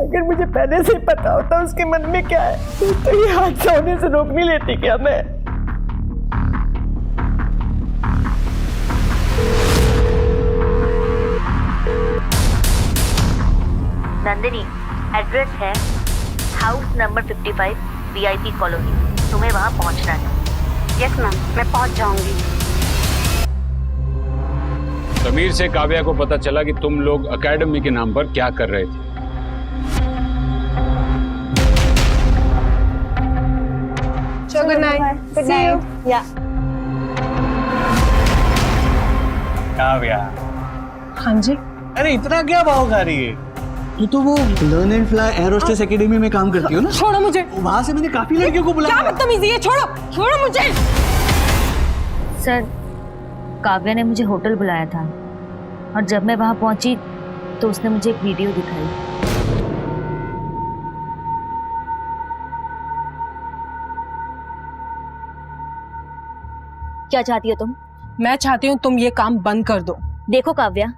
[SPEAKER 6] अगर मुझे पहले से ही पता होता उसके मन में क्या है तो ये हादसा होने से रोक नहीं लेती क्या मैं?
[SPEAKER 19] नंदिनी, एड्रेस है हाउस नंबर 55 VIP कॉलोनी। तुम्हें वहां पहुंचना है।
[SPEAKER 9] यस मैम, मैं पहुंच जाऊंगी।
[SPEAKER 10] समीर से काव्या को पता चला कि तुम लोग एकेडमी के नाम पर क्या कर रहे थे।
[SPEAKER 6] Good night.
[SPEAKER 9] Good night. या
[SPEAKER 16] काव्या,
[SPEAKER 5] हाँ जी।
[SPEAKER 16] अरे इतना क्या भाव खा रही है? तू तो वो learn and fly air hostess academy में काम करती हो ना?
[SPEAKER 6] छोड़ो मुझे।
[SPEAKER 16] वहां से मैंने काफी लड़कियों को बुलाया।
[SPEAKER 6] क्या बदतमीजी है, छोड़ो छोड़ो मुझे।
[SPEAKER 19] सर, काव्या ने मुझे होटल बुलाया था और जब मैं वहां पहुंची तो उसने मुझे एक वीडियो दिखाई। क्या चाहती हो तुम?
[SPEAKER 6] मैं चाहती हूँ तुम ये काम बंद कर दो।
[SPEAKER 19] देखो काव्या,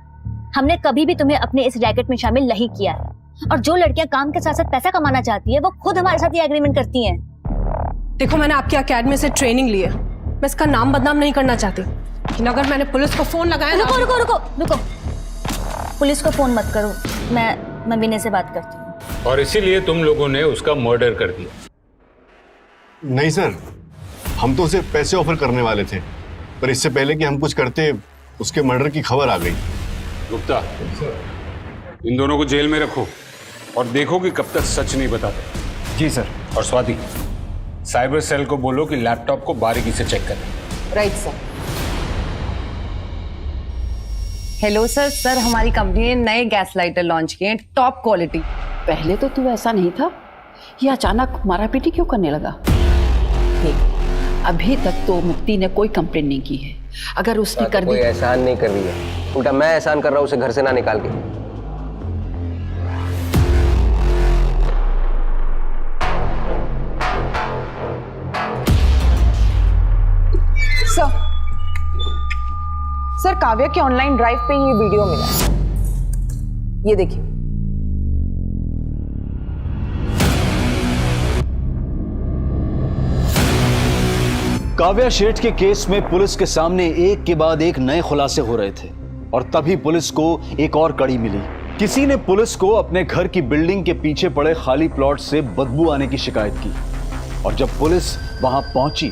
[SPEAKER 19] हमने कभी भी तुम्हें अपने इस रैकेट में शामिल नहीं किया है और जो लड़कियां काम के साथ साथ पैसा कमाना चाहती है वो खुद हमारे साथ ये एग्रीमेंट करती हैं।
[SPEAKER 5] देखो, मैंने आपकी एकेडमी से ट्रेनिंग ली है, मैं इसका नाम बदनाम नहीं करना चाहती, लेकिन अगर मैंने पुलिस को फोन लगाया।
[SPEAKER 19] रुको रुको रुको रुको, पुलिस को फोन मत करो, मैं विनय से बात करती हूँ।
[SPEAKER 10] और इसीलिए तुम लोगों ने उसका मर्डर कर दिया।
[SPEAKER 13] नहीं सर, हम तो उसे पैसे ऑफर करने वाले थे, पर इससे पहले कि हम कुछ करते उसके मर्डर की खबर आ गई।
[SPEAKER 10] गुप्ता, इन दोनों को जेल में रखो और देखो कि कब तक सच नहीं बताते।
[SPEAKER 11] जी सर।
[SPEAKER 10] और स्वाति, साइबर सेल को बोलो कि लैपटॉप को बारीकी से चेक करें।
[SPEAKER 3] Right sir.
[SPEAKER 12] हेलो सर, हमारी कंपनी ने नए गैस लाइटर लॉन्च किए हैं, टॉप क्वालिटी।
[SPEAKER 6] पहले तो तू ऐसा नहीं था, ये अचानक मारापीटी क्यों करने लगा? देख, अभी तक तो मुक्ति ने कोई कंप्लेंट नहीं की है। अगर उसने कर दी।
[SPEAKER 2] कोई एहसान नहीं कर रही है, उल्टा मैं एहसान कर रहा हूँ उसे घर से ना निकाल के।
[SPEAKER 3] सर, काव्या के ऑनलाइन ड्राइव पे ये वीडियो मिला, ये देखिए।
[SPEAKER 4] काव्या शेठ के केस में पुलिस के सामने एक के बाद एक नए खुलासे हो रहे थे और तभी पुलिस को एक और कड़ी मिली। किसी ने पुलिस को अपने घर की बिल्डिंग के पीछे पड़े खाली प्लॉट से बदबू आने की शिकायत की और जब पुलिस वहां पहुंची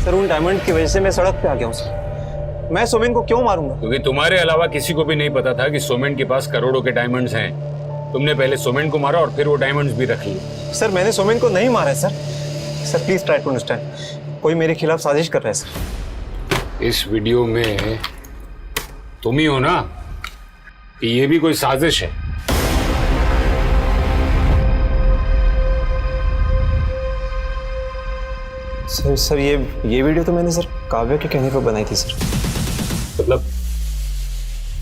[SPEAKER 2] सर, उन डायमंड की वजह से मैं सड़क पे आ गया हूँ सर। मैं सोमेन को क्यों मारूंगा?
[SPEAKER 10] क्योंकि तुम्हारे अलावा किसी को भी नहीं पता था कि सोमेन के पास करोड़ों के डायमंड्स हैं। तुमने पहले सोमेन को मारा और फिर वो डायमंड्स भी रख लिए।
[SPEAKER 2] सर, मैंने सोमेन को नहीं मारा है sir. Sir please try to understand. कोई मेरे खिलाफ साजिश कर रहा है सर।
[SPEAKER 10] इस वीडियो में तुम ही हो ना कि ये भी कोई साजिश है?
[SPEAKER 2] सर ये वीडियो तो मैंने सर काव्या के कहने पर बनाई थी सर।
[SPEAKER 10] मतलब?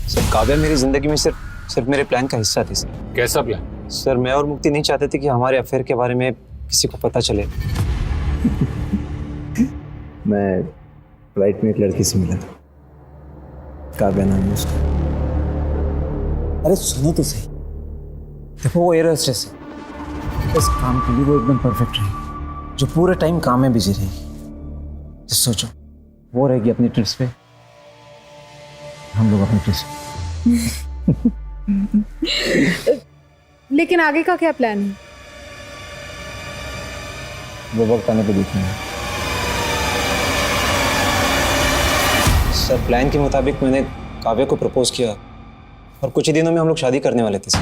[SPEAKER 2] सर, काव्या मेरी जिंदगी में सिर्फ मेरे प्लान का हिस्सा थी सर।
[SPEAKER 10] कैसा प्लान?
[SPEAKER 2] सर, मैं और मुक्ति नहीं चाहते थे कि हमारे अफेयर के बारे में किसी को पता चले।
[SPEAKER 11] मैं फ्लाइट में एक लड़की से मिला था, काव्या नाम है उसका।
[SPEAKER 2] अरे सुनो तो सही, देखो वो एयर होस्टेस है, इस काम के लिए वो एकदम परफेक्ट रहेगी, जो पूरे टाइम काम में बिजी रहेगी। तो सोचो, वो रहेगी अपनी ट्रिप्स पे, हम लोग अपनी ट्रिप्स पे।
[SPEAKER 18] लेकिन आगे का क्या प्लान है?
[SPEAKER 2] वो वक्त आने पे देखेंगे। सर, प्लान के मुताबिक मैंने काव्या को प्रपोज किया और कुछ ही दिनों में हम लोग शादी करने वाले थे सर।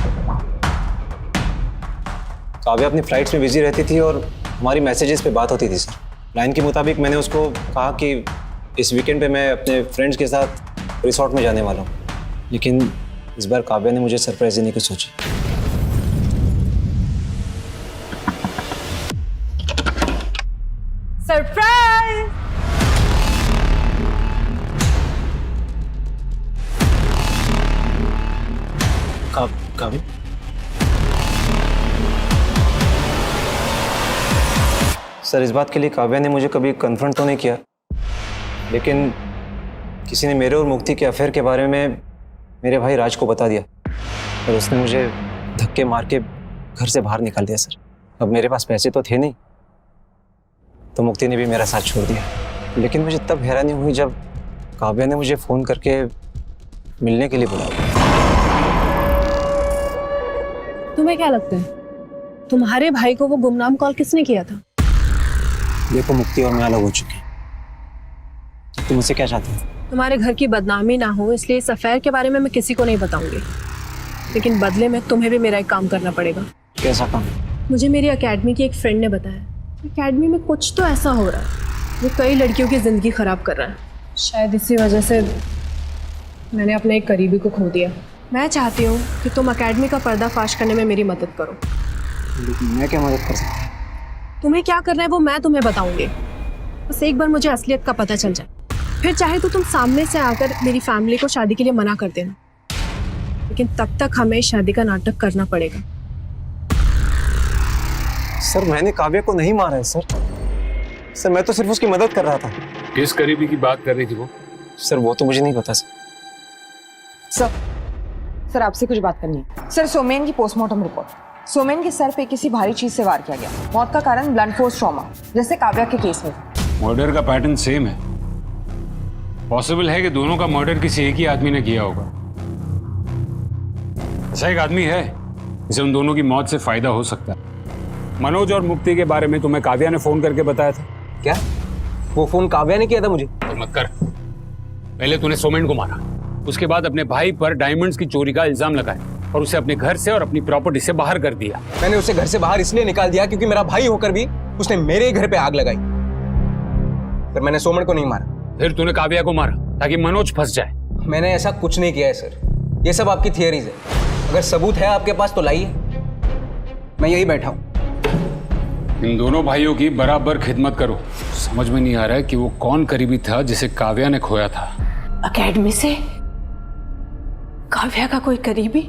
[SPEAKER 2] काव्या अपनी फ्लाइट्स में बिजी रहती थी और हमारी मैसेजेस पे बात होती थी सर। प्लान के मुताबिक मैंने उसको कहा कि इस वीकेंड पे मैं अपने फ्रेंड्स के साथ रिसोर्ट में जाने वाला हूँ, लेकिन इस बार काव्या ने मुझे सरप्राइज देने की सोची।
[SPEAKER 6] सरप्राइज!
[SPEAKER 2] काव्या? सर, इस बात के लिए काव्या ने मुझे कभी कन्फ्रंट तो नहीं किया, लेकिन किसी ने मेरे और मुक्ति के अफेयर के बारे में मेरे भाई राज को बता दिया और उसने मुझे धक्के मार के घर से बाहर निकाल दिया सर। अब मेरे पास पैसे तो थे नहीं, तो मुक्ति ने भी मेरा साथ छोड़ दिया। लेकिन मुझे तब हैरानी हुई जब काव्या ने मुझे फ़ोन करके मिलने के लिए बुलाया।
[SPEAKER 5] तुम्हें क्या लगता है तुम्हारे भाई को वो गुमनाम कॉल किसने किया था?
[SPEAKER 2] देखो मुक्ति और मैं अलग हो चुके हैं, तुम मुझसे क्या चाहते हो?
[SPEAKER 5] तुम्हारे घर की बदनामी ना हो इसलिए इस अफेयर के बारे में मैं किसी को नहीं बताऊंगी, लेकिन बदले में तुम्हें भी मेरा एक काम करना पड़ेगा।
[SPEAKER 2] कैसा काम?
[SPEAKER 5] मुझे मेरी एकेडमी की एक फ्रेंड ने बताया एकेडमी में कुछ तो ऐसा हो रहा है जो कई लड़कियों की ज़िंदगी ख़राब कर रहा है। शायद इसी वजह से मैंने अपने एक करीबी को खो दिया। मैं चाहती हूँ कि तुम एकेडमी का पर्दाफाश करने में मेरी मदद करो।
[SPEAKER 2] लेकिन मैं क्या मदद कर सकता हूँ?
[SPEAKER 5] तुम्हें क्या करना है वो मैं तुम्हें बताऊंगी, बस एक बार मुझे असलियत का पता चल जाए, फिर चाहे तो तुम सामने से आकर मेरी फैमिली को शादी के लिए मना कर देना, लेकिन तब तक हमें शादी का नाटक करना पड़ेगा।
[SPEAKER 2] सर मैंने काव्या को नहीं मारा है सर मैं तो सिर्फ उसकी मदद कर रहा था।
[SPEAKER 10] किस करीबी की बात कर रही थी वो?
[SPEAKER 2] सर वो तो मुझे नहीं पता
[SPEAKER 3] सर आपसे कुछ बात करनी है। सर सोमेन की पोस्टमार्टम रिपोर्ट। सोमेन के सर पे किसी भारी चीज से वार किया गया। मौत का कारण ब्लंट फोर्स ट्रॉमा, जैसे काव्या के केस में।
[SPEAKER 10] मर्डर का पैटर्न सेम है। पॉसिबल है कि दोनों का मर्डर किसी एक ही आदमी ने किया होगा। ऐसा एक आदमी है जिसे उन दोनों की मौत से फायदा हो सकता है। मनोज और मुक्ति के बारे में तुम्हें काव्या ने फोन करके बताया था
[SPEAKER 2] क्या? वो फोन काव्या ने किया था मुझे?
[SPEAKER 10] तो मत कर। पहले तूने सोमेन को मारा, उसके बाद अपने भाई पर डायमंड्स की चोरी का इल्जाम लगाया और उसे अपने घर से और अपनी प्रॉपर्टी से बाहर कर दिया।
[SPEAKER 21] मैंने उसे घर से बाहर इसलिए निकाल दिया क्योंकि मेरा भाई होकर भी उसने मेरे ही घर पे आग लगाई। पर मैंने सोमन को नहीं मारा।
[SPEAKER 10] फिर तूने काव्या को मारा ताकि मनोज फंस जाए।
[SPEAKER 21] मैंने ऐसा कुछ नहीं किया है सर, ये सब आपकी थियरीज है। अगर सबूत है आपके पास तो लाइए, मैं यही बैठा हूं।
[SPEAKER 10] इन दोनों भाइयों की बराबर खिदमत करो। समझ में नहीं आ रहा है कि वो कौन करीबी था जिसे काव्या ने खोया था।
[SPEAKER 6] एकेडमी से काव्या का कोई करीबी?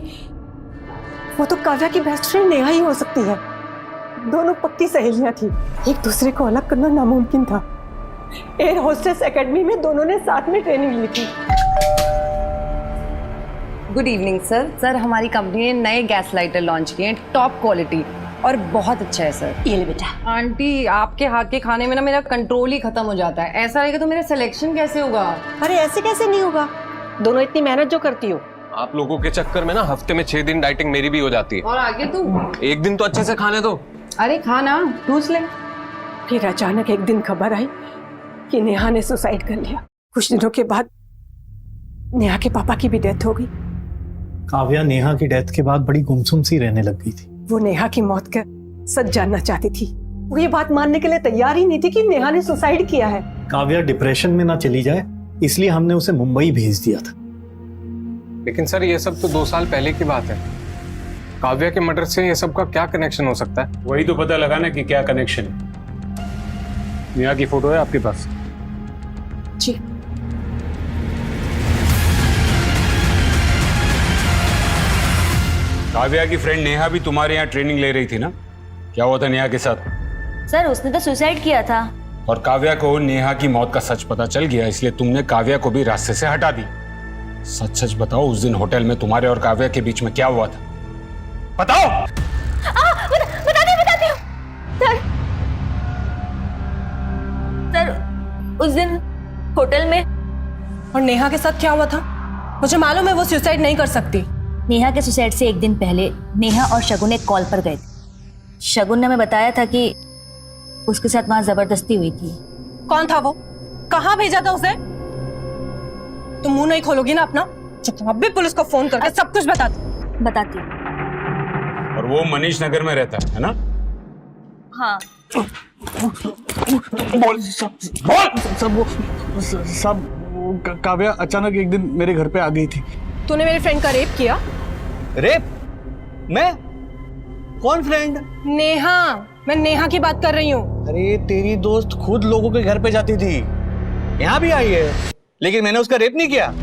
[SPEAKER 6] वो तो काव्या की बेस्ट फ्रेंड नेहा ही हो सकती है। दोनों पक्की सहेलियां थी, एक दूसरे को अलग करना नामुमकिन था। एयर होस्टेस एकेडमी में दोनों ने साथ में ट्रेनिंग ली थी।
[SPEAKER 12] गुड इवनिंग सर हमारी कंपनी ने नए गैस लाइटर लॉन्च किए हैं, टॉप क्वालिटी और बहुत अच्छा है सर।
[SPEAKER 6] ये ले बेटा।
[SPEAKER 12] आंटी आपके हाथ के खाने में ना मेरा कंट्रोल ही खत्म हो जाता है। ऐसा रहेगा तो मेरा सिलेक्शन कैसे होगा?
[SPEAKER 6] अरे ऐसे कैसे नहीं होगा, दोनों इतनी मेहनत जो करती हो।
[SPEAKER 8] आप लोगों के चक्कर में ना हफ्ते में 6 दिन डाइटिंग मेरी भी हो जाती है।
[SPEAKER 12] और आगे तू
[SPEAKER 8] एक दिन तो अच्छे से खाने दो।
[SPEAKER 12] अरे खाना ठूस ले।
[SPEAKER 6] फिर अचानक एक दिन खबर आई कि नेहा ने सुसाइड कर लिया। कुछ दिनों के बाद नेहा के पापा की भी डेथ हो गई।
[SPEAKER 7] काव्या नेहा की डेथ के बाद बड़ी गुमसुम सी रहने लग गई थी।
[SPEAKER 6] वो नेहा की मौत का सच जानना चाहती थी। वो ये बात मानने के लिए तैयार ही नहीं थी कि नेहा ने सुसाइड किया है।
[SPEAKER 7] काव्या डिप्रेशन में ना चली जाए इसलिए हमने उसे मुंबई भेज दिया था।
[SPEAKER 8] लेकिन सर ये सब तो 2 साल पहले की बात है। काव्या के मर्डर से ये सब का क्या कनेक्शन हो सकता है?
[SPEAKER 10] वही तो पता लगाना कि क्या कनेक्शन है। नेहा की फोटो है आपके पास?
[SPEAKER 6] जी।
[SPEAKER 10] काव्या की फ्रेंड नेहा भी तुम्हारे यहाँ ट्रेनिंग ले रही थी ना? क्या हुआ था नेहा के साथ?
[SPEAKER 19] सर उसने तो सुसाइड किया था।
[SPEAKER 10] और काव्या को नेहा की मौत का सच पता चल गया, इसलिए तुमने काव्या को भी रास्ते से हटा दी। सच सच बताओ, उस दिन होटल में तुम्हारे और काव्या के बीच में क्या हुआ था? बताओ।
[SPEAKER 19] बताती हूँ सर उस दिन होटल में।
[SPEAKER 5] और नेहा के साथ क्या हुआ था? मुझे मालूम है वो सुसाइड नहीं कर सकती।
[SPEAKER 19] नेहा के सुसाइड से एक दिन पहले नेहा और शगुन एक कॉल पर गए थे। शगुन ने हमें बताया था कि उसके साथ वहां जबरदस्ती हुई थी।
[SPEAKER 5] कौन था वो? कहाँ भेजा था उसे? तुम मुंह नहीं खोलोगी ना अपना? तुम अब भी पुलिस को फोन करके सब कुछ बताती।
[SPEAKER 10] और वो मनीष नगर में रहता है ना?
[SPEAKER 19] हाँ।
[SPEAKER 16] सब काव्या अचानक एक दिन मेरे घर पे आ गई थी।
[SPEAKER 5] तूने मेरे फ्रेंड का रेप किया?
[SPEAKER 21] रेप? मैं? कौन फ्रेंड?
[SPEAKER 5] नेहा। मैं नेहा की बात कर रही हूँ।
[SPEAKER 21] अरे तेरी दोस्त खुद लोगों के घर पे जाती थी, यहाँ भी आई है, लेकिन मैंने उसका रेप नहीं किया।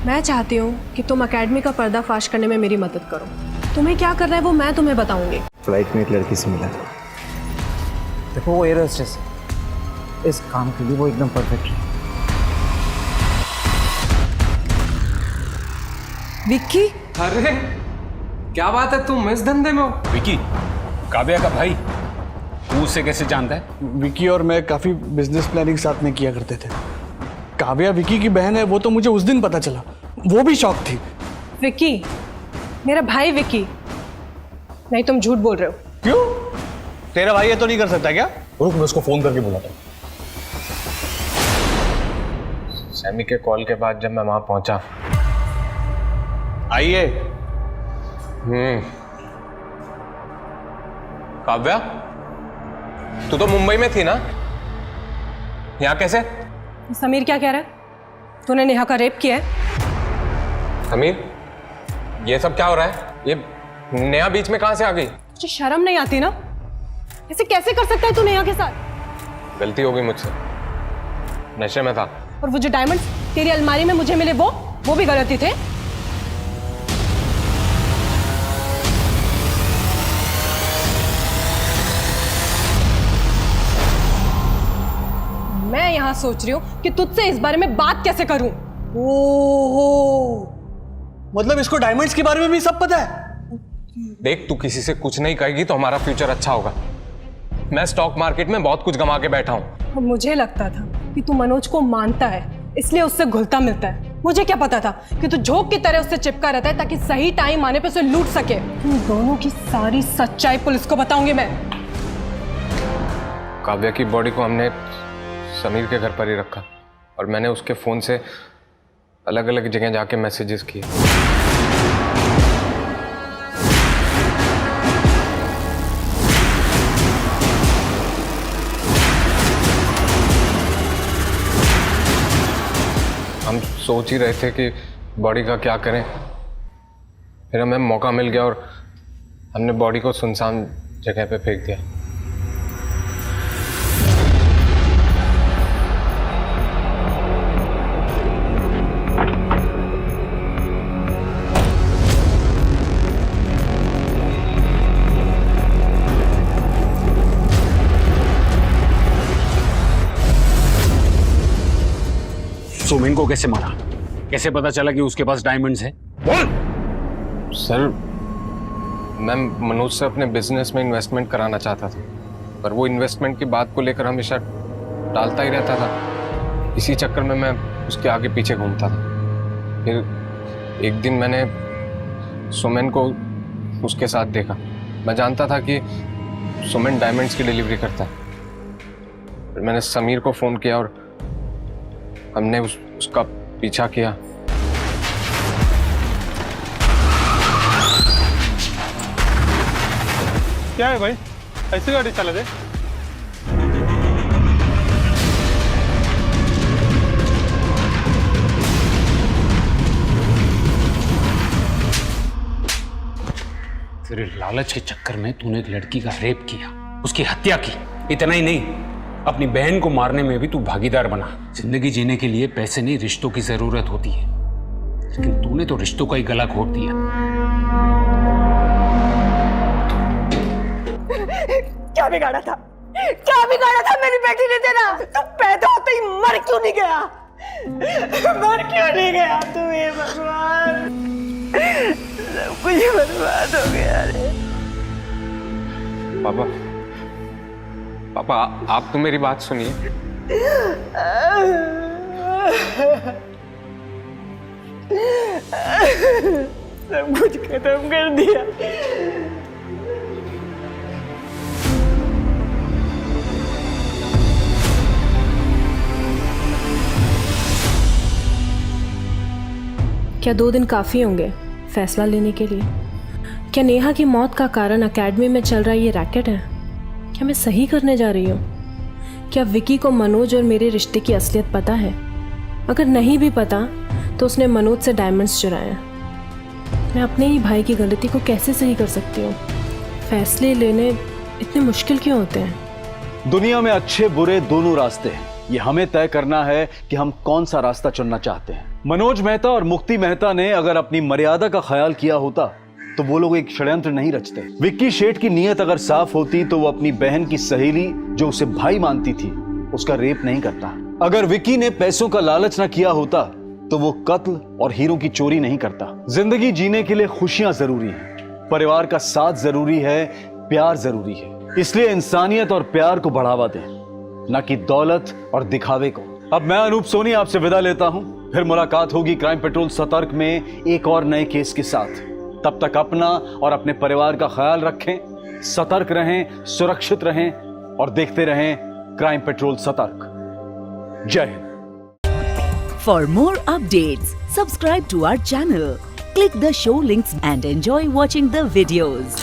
[SPEAKER 5] मैं चाहती हूँ कि तुम एकेडमी का पर्दाफाश करने में मेरी मदद करो। तुम्हें क्या करना है वो मैं तुम्हें बताऊंगी।
[SPEAKER 2] फ्लाइट में एक लड़की से मिला। देखो वो एयर होस्टेस है, इस काम के लिए वो एकदम परफेक्ट है।
[SPEAKER 5] विक्की,
[SPEAKER 21] अरे क्या बात है, तुम इस धंधे में हो?
[SPEAKER 10] विकी, काव्या का भाई, तू उसे कैसे जानता है?
[SPEAKER 16] विकी और मैं काफ़ी बिजनेस प्लानिंग साथ में किया करते थे। काव्या विकी की बहन है, वो तो मुझे उस दिन पता चला, वो भी शौक थी।
[SPEAKER 5] विक्की मेरा भाई विक्की, नहीं तुम झूठ बोल रहे हो।
[SPEAKER 16] क्यों? तेरा भाई ये तो नहीं कर सकता क्या?
[SPEAKER 7] रुक, मैं उसको फोन करके बुलाता हूँ।
[SPEAKER 8] सैमी के कॉल के बाद जब मैं वहां पहुंचा,
[SPEAKER 16] आइए।
[SPEAKER 8] काव्या, तू तो मुंबई में थी ना, यहाँ कैसे?
[SPEAKER 5] समीर क्या कह रहा है? तूने नेहा का रेप किया है?
[SPEAKER 8] समीर, ये सब क्या हो रहा है? ये नेहा बीच में कहां से आ गई?
[SPEAKER 5] तुझे शर्म नहीं आती ना? ऐसे कैसे कर सकता है तू नेहा के साथ?
[SPEAKER 8] गलती हो गई मुझसे, नशे में था।
[SPEAKER 5] और वो जो डायमंड्स तेरी अलमारी में मुझे मिले वो भी गलती थे। मैं यहाँ सोच रही हूँ कि तुझसे इस बारे में बात कैसे करूं।
[SPEAKER 16] ओहो, मतलब इसको डायमंड्स के बारे में भी सब पता है?
[SPEAKER 8] देख, तू किसी से कुछ नहीं कहेगी तो हमारा फ्यूचर अच्छा होगा। मैं स्टॉक मार्केट में बहुत कुछ गंवा के बैठा हूँ।
[SPEAKER 5] मुझे लगता था कि तू मनोज को मानता है, इसलिए उससे घुलता मिलता है। मुझे क्या पता था कि तू झोंक की तरह उससे चिपका रहता है ताकि सही टाइम आने पे उसे लूट सके। तुम दोनों की सारी सच्चाई पुलिस को बताऊंगी मैं।
[SPEAKER 8] काव्या की बॉडी को हमने समीर के घर पर ही रखा और मैंने उसके फोन से अलग अलग जगह जाके मैसेजेस किए। हम सोच ही रहे थे कि बॉडी का क्या करें, फिर हमें मौका मिल गया और हमने बॉडी को सुनसान जगह पे फेंक दिया।
[SPEAKER 10] सोमेन को कैसे मारा? कैसे पता चला कि उसके पास डायमंड्स है? बोल।
[SPEAKER 8] सर, मैं मनोज से अपने बिजनेस में इन्वेस्टमेंट कराना चाहता था, पर वो इन्वेस्टमेंट की बात को लेकर हमेशा टालता ही रहता था। इसी चक्कर में मैं उसके आगे पीछे घूमता था। फिर एक दिन मैंने सोमेन को उसके साथ देखा। मैं जानता था कि सोमेन डायमंड्स की डिलीवरी करता है। फिर मैंने समीर को फ़ोन किया और हमने उसका पीछा किया।
[SPEAKER 1] क्या है भाई, ऐसी गाड़ी चला दे?
[SPEAKER 10] तेरे लालच के चक्कर में तूने एक लड़की का रेप किया, उसकी हत्या की। इतना ही नहीं, अपनी बहन को मारने में भी तू भागीदार बना। जिंदगी जीने के लिए पैसे नहीं, रिश्तों की जरूरत होती है, लेकिन तूने तो रिश्तों का ही गला घोट दिया।
[SPEAKER 6] क्या बिगाड़ा था? क्या बिगाड़ा था मेरी बेटी ने तेरा? तू पैदा होते ही मर क्यों नहीं गया? मर क्यों नहीं गया तू? ये भगवान, सब कुछ बर्बाद हो गया रे।
[SPEAKER 8] पापा, पापा, आप तो मेरी बात सुनिए।
[SPEAKER 6] सब कुछ खत्म कर दिया।
[SPEAKER 5] क्या 2 दिन काफ़ी होंगे फैसला लेने के लिए? क्या नेहा की मौत का कारण एकेडमी में चल रहा ये रैकेट है? क्या मैं सही करने जा रही हूँ? क्या विकी को मनोज और मेरे रिश्ते की असलियत पता है? अगर नहीं भी पता तो उसने मनोज से डायमंड्स चुराए हैं। मैं अपने ही भाई की गलती को कैसे सही कर सकती हूँ? फैसले लेने इतने मुश्किल क्यों होते हैं?
[SPEAKER 4] दुनिया में अच्छे बुरे दोनों रास्ते हैं। ये हमें तय करना है कि हम कौन सा रास्ता चुनना चाहते हैं। मनोज मेहता और मुक्ति मेहता ने अगर अपनी मर्यादा का ख्याल किया होता तो वो लोग एक षड्यंत्र नहीं रचते। विक्की शेठ की नीयत अगर साफ होती तो वो अपनी बहन की सहेली जो उसे भाई मानती थी उसका रेप नहीं करता। अगर विक्की ने पैसों का लालच न किया होता तो वो कत्ल और हीरों की चोरी नहीं करता। जिंदगी जीने के लिए खुशियां जरूरी है, परिवार का साथ जरूरी है, प्यार जरूरी है। इसलिए इंसानियत और प्यार को बढ़ावा दें, न कि दौलत और दिखावे को। अब मैं अनूप सोनी आपसे विदा लेता हूं, फिर मुलाकात होगी क्राइम पेट्रोल सतर्क में एक और नए केस के साथ। तब तक अपना और अपने परिवार का ख्याल रखें, सतर्क रहें, सुरक्षित रहें और देखते रहें क्राइम पेट्रोल सतर्क। जय Hind.
[SPEAKER 14] For more updates, subscribe to our channel, click the show links and enjoy watching the videos.